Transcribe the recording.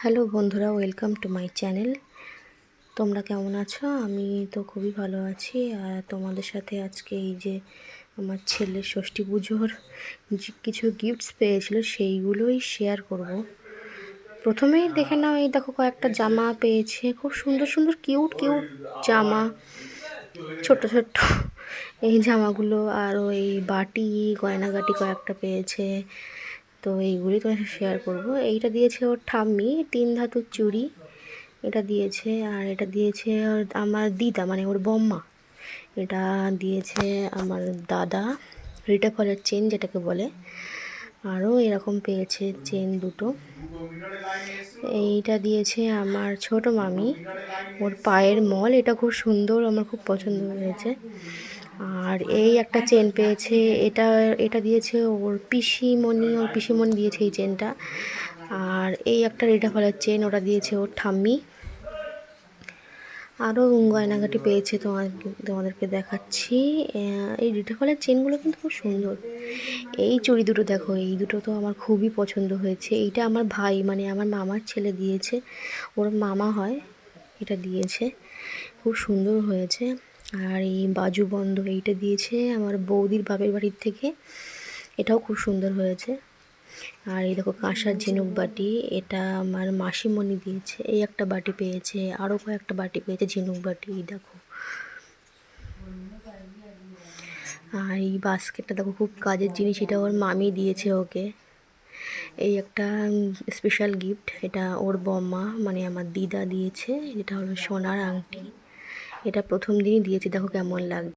Hello বন্ধুরা, welcome to my channel. তোমরা কেমন আছো? আমি তো খুবই ভালো আছি। আর তোমাদের সাথে আজকে এই যে আমার ছেলের ষষ্ঠী পুজোর যে কিছু গিফটস পেয়েছিল সেইগুলোই শেয়ার করব। প্রথমেই দেখে নাও, এই দেখো কয়েকটা জামা পেয়েছে, খুব সুন্দর সুন্দর কিউট কিউট জামা, ছোট্ট ছোট্ট এই জামাগুলো। আর ওই বাটি গয়নাগাটি কয়েকটা পেয়েছে, তো এইগুলি তোমার শেয়ার করব। এইটা দিয়েছে ওর ঠাম্মি, 3 ধাতুর চুড়ি এটা দিয়েছে। আর এটা দিয়েছে আমার দিদা, মানে ওর বম্মা। এটা দিয়েছে আমার দাদা, রিটা ফলের চেন যেটাকে বলে। আরও এরকম পেয়েছে চেন দুটো। এইটা দিয়েছে আমার ছোট মামি, ওর পায়ের মল। এটা খুব সুন্দর, আমার খুব পছন্দ হয়েছে। আর এই একটা চেন পেয়েছে, এটা এটা দিয়েছে ওর পিসিমণি, ওর পিসিমণি দিয়েছে এই চেনটা। আর এই একটা রিটা ফলের চেন, ওটা দিয়েছে ওর ঠাম্মি। আরও গয়নাগাটি পেয়েছে, তোমাদেরকে দেখাচ্ছি। এই রিটা ফলের চেনগুলো কিন্তু খুব সুন্দর। এই চুড়ি দুটো দেখো, এই দুটো তো আমার খুবই পছন্দ হয়েছে। এইটা আমার ভাই, মানে আমার মামার ছেলে দিয়েছে, ওর মামা হয়, এটা দিয়েছে, খুব সুন্দর হয়েছে। আর এই বাজুবন্ধ এইটা দিয়েছে আমার বৌদির বাপের বাড়ির থেকে, এটাও খুব সুন্দর হয়েছে। আর এই দেখো কাঁসার ঝিনুক বাটি, এটা আমার মাসিমণি দিয়েছে। এই একটা বাটি পেয়েছে, আরও কয়েকটা বাটি পেয়েছে ঝিনুক বাটি, এই দেখো। আর এই বাস্কেটটা দেখো, খুব কাজের জিনিস, এটা ওর মামি দিয়েছে ওকে। এই একটা স্পেশাল গিফট, এটা ওর বম্মা মানে আমার দিদা দিয়েছে। এটা হলো সোনার আংটি, এটা প্রথম দিনই দিয়েছে, দেখো কেমন লাগছে।